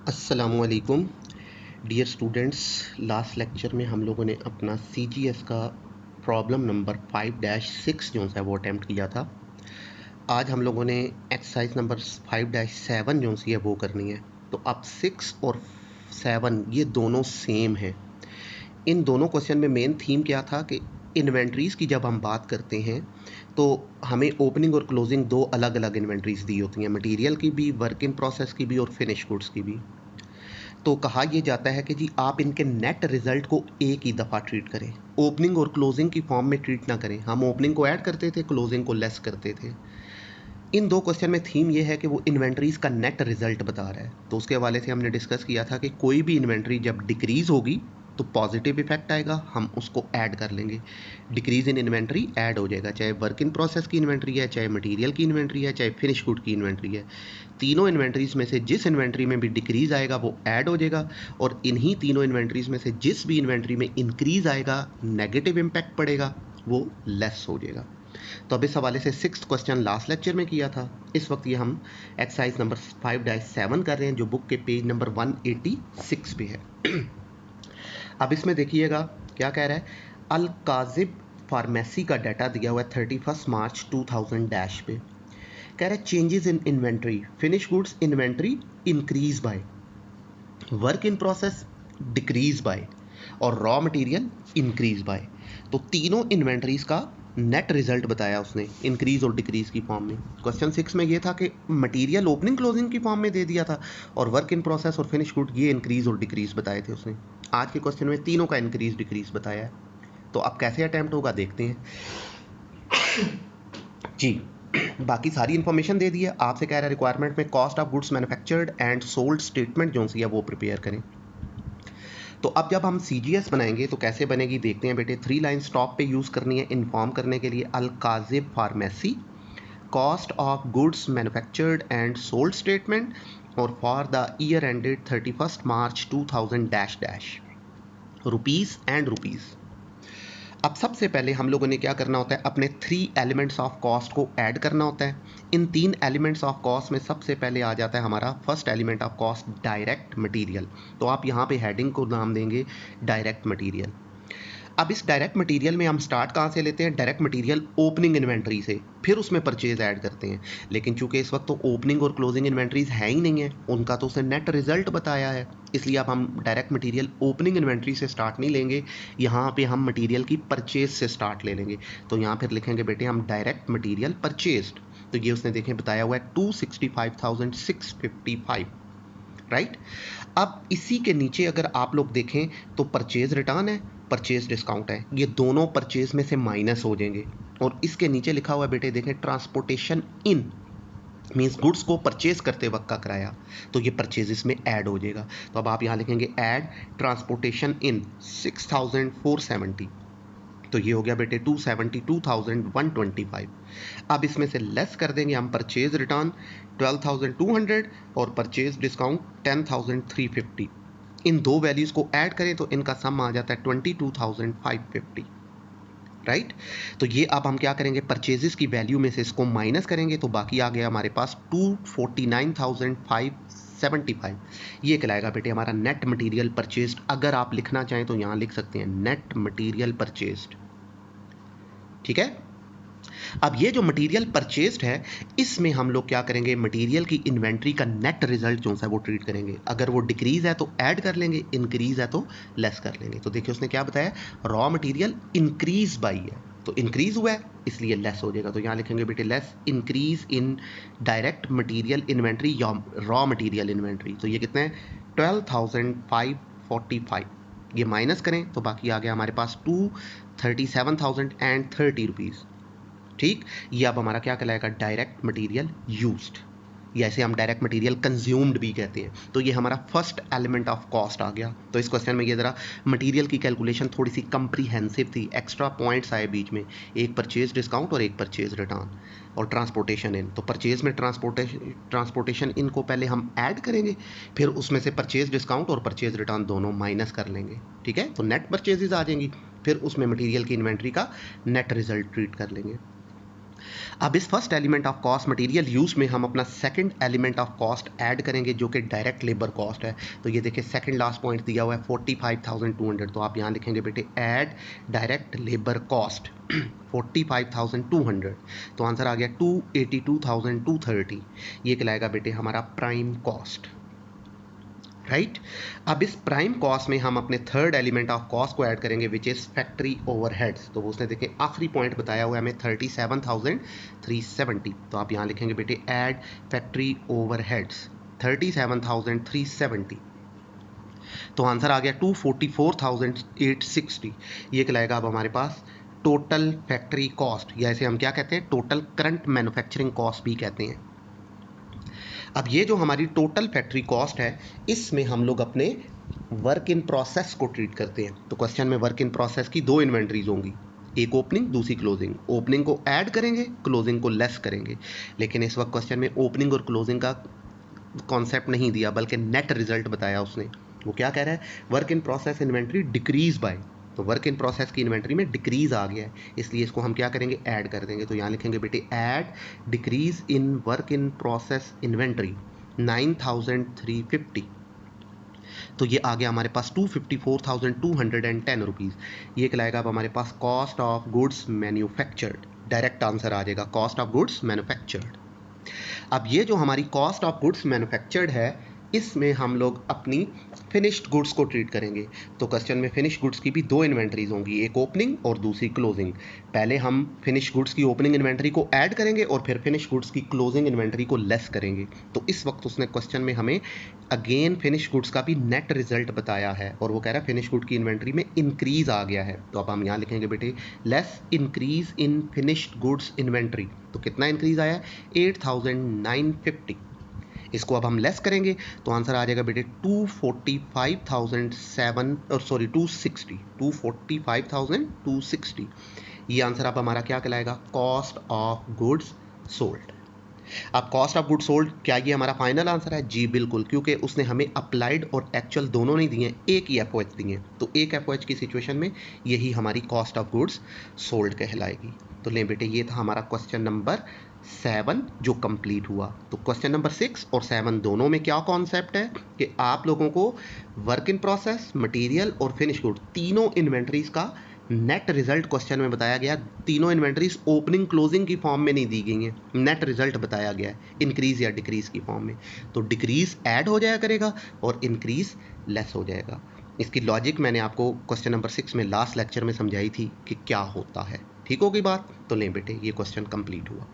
अस्सलामुअलैकुम dear students. Last lecture में हम लोगों ने अपना CGS का प्रॉब्लम नंबर 5-6 जो है वो अटैम्प्ट किया था। आज हम लोगों ने एक्सरसाइज नंबर 5-7 जो सी है वो करनी है। तो अब 6 और 7 ये दोनों सेम हैं। इन दोनों क्वेश्चन में मेन थीम क्या था कि इन्वेंट्रीज़ की जब हम बात करते हैं तो हमें ओपनिंग और क्लोजिंग दो अलग अलग इन्वेंट्रीज़ दी होती हैं, मटेरियल की भी, वर्क इन प्रोसेस की भी और फिनिश गुड्स की भी। तो कहा यह जाता है कि जी आप इनके नेट रिजल्ट को एक ही दफ़ा ट्रीट करें, ओपनिंग और क्लोजिंग की फॉर्म में ट्रीट ना करें। हम ओपनिंग को ऐड करते थे, क्लोजिंग को लेस करते थे। इन दो क्वेश्चन में थीम ये है कि वो इन्वेंट्रीज का नेट रिजल्ट बता रहा है। तो उसके हवाले से हमने डिस्कस किया था कि कोई भी इन्वेंट्री जब डिक्रीज होगी तो पॉजिटिव इफेक्ट आएगा, हम उसको ऐड कर लेंगे। डिक्रीज इन इन्वेंट्री ऐड हो जाएगा, चाहे वर्क इन प्रोसेस की इन्वेंट्री है, चाहे मटेरियल की इन्वेंट्री है, चाहे फिनिश गुड की इन्वेंट्री है। तीनों इन्वेंट्रीज में से जिस इन्वेंट्री में भी डिक्रीज आएगा वो ऐड हो जाएगा, और इन्हीं तीनों इन्वेंट्रीज में से जिस भी इन्वेंट्री में इंक्रीज आएगा, नेगेटिव इम्पैक्ट पड़ेगा, वो लेस हो जाएगा। तो अब इस हवाले से 6th क्वेश्चन लास्ट लेक्चर में किया था। इस वक्त ये हम एक्सरसाइज नंबर 5-7 कर रहे हैं जो बुक के पेज नंबर 186 पे है। अब इसमें देखिएगा क्या कह रहा है। अल काजिब फार्मेसी का डाटा दिया हुआ है 31 मार्च 2000 डैश पे। कह रहा है changes in inventory, finish goods inventory increase by, work in process decrease by और रॉ मटेरियल इंक्रीज बाय। तो तीनों इन्वेंट्रीज का नेट रिजल्ट बताया उसने इंक्रीज और डिक्रीज की फॉर्म में। क्वेश्चन 6 में ये था कि मटेरियल ओपनिंग क्लोजिंग की फॉर्म में दे दिया था और वर्क इन प्रोसेस और फिनिश गुड ये इंक्रीज और डिक्रीज बताए थे उसने। आज के क्वेश्चन में तीनों का इंक्रीज डिक्रीज बताया है। तो अब कैसे अटैम्प्ट होगा देखते हैं जी। बाकी सारी इन्फॉर्मेशन दे दी है। आपसे कह रहा है रिक्वायरमेंट में cost of goods manufactured and sold statement जो सी है वो प्रिपेयर करें। तो अब जब हम CGS बनाएंगे तो कैसे बनेगी देखते हैं बेटे। 3 लाइन स्टॉप पे यूज़ करनी है इन्फॉर्म करने के लिए। Al Kazib pharmacy, cost of goods manufactured and sold statement, और for the year ended 31 March 2000 dash dash rupees and rupees. अब सबसे पहले हम लोगों ने क्या करना होता है, अपने 3 एलिमेंट्स ऑफ कॉस्ट को ऐड करना होता है। इन 3 एलिमेंट्स ऑफ कॉस्ट में सबसे पहले आ जाता है हमारा first element of cost direct material. तो आप यहाँ पे हेडिंग को नाम देंगे डायरेक्ट मटेरियल। अब इस डायरेक्ट मटेरियल में हम स्टार्ट कहाँ से लेते हैं, डायरेक्ट मटेरियल ओपनिंग इन्वेंट्री से, फिर उसमें परचेज ऐड करते हैं। लेकिन चूंकि इस वक्त तो ओपनिंग और क्लोजिंग इन्वेंट्रीज है ही नहीं है, उनका तो उसने नेट रिजल्ट बताया है, इसलिए अब हम डायरेक्ट मटेरियल ओपनिंग इन्वेंट्री से स्टार्ट नहीं लेंगे, यहाँ पे हम मटेरियल की परचेज से स्टार्ट ले लेंगे। तो यहाँ फिर लिखेंगे बेटे हम डायरेक्ट मटेरियल परचेज्ड। तो ये उसने देखें बताया हुआ है 265,655, राइट। अब इसी के नीचे अगर आप लोग देखें तो परचेज रिटर्न है, परचेज डिस्काउंट है, ये दोनों परचेज में से माइनस हो जाएंगे। और इसके नीचे लिखा हुआ है बेटे देखें ट्रांसपोर्टेशन इन, मीन्स गुड्स को परचेज करते वक्त का किराया, तो ये परचेजेस में ऐड हो जाएगा। तो अब आप यहाँ लिखेंगे ऐड ट्रांसपोर्टेशन इन 6470, तो ये हो गया बेटे 272,125। अब इसमें से लेस कर देंगे हम परचेज रिटर्न 12,200 और परचेज डिस्काउंट 10,350। इन दो वैल्यूज़ को ऐड करें तो इनका सम आ जाता है 22,550, राइट। तो ये अब हम क्या करेंगे, परचेजेस की वैल्यू में से इसको माइनस करेंगे तो बाकी आ गया हमारे पास 249,575। ये कहलाएगा बेटे हमारा नेट मटेरियल परचेज्ड। अगर आप लिखना चाहें तो यहाँ लिख सकते हैं नेट मटेरियल परचेज्ड, ठीक है। अब ये जो मटेरियल परचेज्ड है इसमें हम लोग क्या करेंगे, मटेरियल की इन्वेंट्री का नेट रिजल्ट जो है वो ट्रीट करेंगे। अगर वो डिक्रीज है तो ऐड कर लेंगे, इंक्रीज है तो लेस कर लेंगे। तो देखिए उसने क्या बताया, रॉ मटेरियल इंक्रीज बाई है, तो इंक्रीज हुआ है इसलिए लेस हो जाएगा। तो यहाँ लिखेंगे बेटे less increase in direct material inventory या रॉ मटेरियल इन्वेंट्री। तो ये कितने हैं 12,545, ये माइनस करें तो बाकी आ गया हमारे पास 237,030 रुपीज़, ठीक। ये अब हमारा क्या कहलाएगा डायरेक्ट मटेरियल यूज्ड, या ऐसे हम डायरेक्ट मटेरियल कंज्यूम्ड भी कहते हैं। तो ये हमारा फर्स्ट एलिमेंट ऑफ कॉस्ट आ गया। तो इस क्वेश्चन में ये ज़रा मटेरियल की कैलकुलेशन थोड़ी सी कम्प्रीहेंसिव थी, एक्स्ट्रा पॉइंट्स आए बीच में, एक परचेज डिस्काउंट और एक परचेज रिटर्न और ट्रांसपोर्टेशन इन। तो परचेज में ट्रांसपोर्टेशन इन को पहले हम ऐड करेंगे, फिर उसमें से परचेज डिस्काउंट और परचेज रिटर्न दोनों माइनस कर लेंगे, ठीक है। तो नेट परचेजेज आ जाएंगी, फिर उसमें मटीरियल की इन्वेंट्री का नेट रिजल्ट ट्रीट कर लेंगे। अब इस first element of cost material use में हम अपना second element of cost add करेंगे जो कि डायरेक्ट लेबर कॉस्ट है। तो ये देखिए सेकंड लास्ट पॉइंट दिया हुआ है 45,200, तो आप यहाँ लिखेंगे बेटे ऐड डायरेक्ट लेबर कॉस्ट 45,200, तो आंसर आ गया 282,230। ये कहलाएगा बेटे हमारा प्राइम कॉस्ट, राइट। अब इस प्राइम कॉस्ट में हम अपने थर्ड एलिमेंट ऑफ कॉस्ट को ऐड करेंगे विच इज फैक्ट्री ओवरहेड्स। तो उसने देखें आखिरी पॉइंट बताया हुआ है हमें 37,370, तो आप यहाँ लिखेंगे बेटे ऐड फैक्ट्री ओवरहेड्स 37,370, तो आंसर आ गया 244,860। ये कहलाएगा अब हमारे पास टोटल फैक्ट्री कॉस्ट, या इसे हम क्या कहते हैं टोटल करंट मैन्युफैक्चरिंग कॉस्ट भी कहते हैं। अब ये जो हमारी टोटल फैक्ट्री कॉस्ट है इसमें हम लोग अपने वर्क इन प्रोसेस को ट्रीट करते हैं। तो क्वेश्चन में वर्क इन प्रोसेस की दो इन्वेंट्रीज होंगी, एक ओपनिंग दूसरी क्लोजिंग। ओपनिंग को ऐड करेंगे, क्लोजिंग को लेस करेंगे, लेकिन इस वक्त क्वेश्चन में ओपनिंग और क्लोजिंग का कॉन्सेप्ट नहीं दिया बल्कि नेट रिजल्ट बताया उसने। वो क्या कह रहा है, work in process inventory decrease by, तो वर्क इन प्रोसेस की इन्वेंट्री में डिक्रीज आ गया है, इसलिए इसको हम क्या करेंगे ऐड कर देंगे। तो यहाँ लिखेंगे बेटे add decrease in work in process inventory 9,350, तो ये आ गया हमारे पास 254,210 रुपीज़। ये कहलाएगा अब हमारे पास cost of goods manufactured, direct answer आ जाएगा कॉस्ट ऑफ गुड्स मैन्युफैक्चर्ड। अब ये जो हमारी कॉस्ट ऑफ गुड्स मैन्युफैक्चर्ड है इसमें हम लोग अपनी फिनिश्ड गुड्स को ट्रीट करेंगे। तो क्वेश्चन में फिनिश्ड गुड्स की भी दो इन्वेंट्रीज होंगी, एक ओपनिंग और दूसरी क्लोजिंग। पहले हम फिनिश्ड गुड्स की ओपनिंग इन्वेंट्री को ऐड करेंगे और फिर फिनिश्ड गुड्स की क्लोजिंग इन्वेंट्री को लेस करेंगे। तो इस वक्त उसने क्वेश्चन में हमें अगेन फिनिश्ड गुड्स का भी नेट रिजल्ट बताया है और वो कह रहा है फिनिश्ड गुड की इन्वेंट्री में इंक्रीज आ गया है। तो अब हम यहाँ लिखेंगे बेटे less increase in finished goods inventory, तो कितना इंक्रीज आया है 8,950। इसको अब हम लेस करेंगे तो आंसर आ जाएगा बेटे 245,260। ये आंसर अब हमारा क्या कहलाएगा कॉस्ट ऑफ गुड्स सोल्ड। अब कॉस्ट ऑफ गुड्स सोल्ड क्या ये हमारा फाइनल आंसर है? जी बिल्कुल, क्योंकि उसने हमें अप्लाइड और एक्चुअल दोनों नहीं दिए, एक ही एफओएच दिए, तो एक एफओएच की सिचुएशन में यही हमारी कॉस्ट ऑफ गुड्स सोल्ड कहलाएगी। तो लें बेटे ये था हमारा क्वेश्चन नंबर 7 जो कंप्लीट हुआ। तो क्वेश्चन नंबर 6 और 7 दोनों में क्या कॉन्सेप्ट है कि आप लोगों को वर्क इन प्रोसेस, मटेरियल और फिनिश गुड तीनों इन्वेंट्रीज का नेट रिजल्ट क्वेश्चन में बताया गया। तीनों इन्वेंट्रीज ओपनिंग क्लोजिंग की फॉर्म में नहीं दी गई हैं, नेट रिजल्ट बताया गया है इंक्रीज या डिक्रीज की फॉर्म में। तो डिक्रीज ऐड हो जाया करेगा और इंक्रीज लेस हो जाएगा। इसकी लॉजिक मैंने आपको क्वेश्चन नंबर 6 में लास्ट लेक्चर में समझाई थी कि क्या होता है। ठीक होगी बात? तो लें बेटे ये क्वेश्चन कंप्लीट हुआ।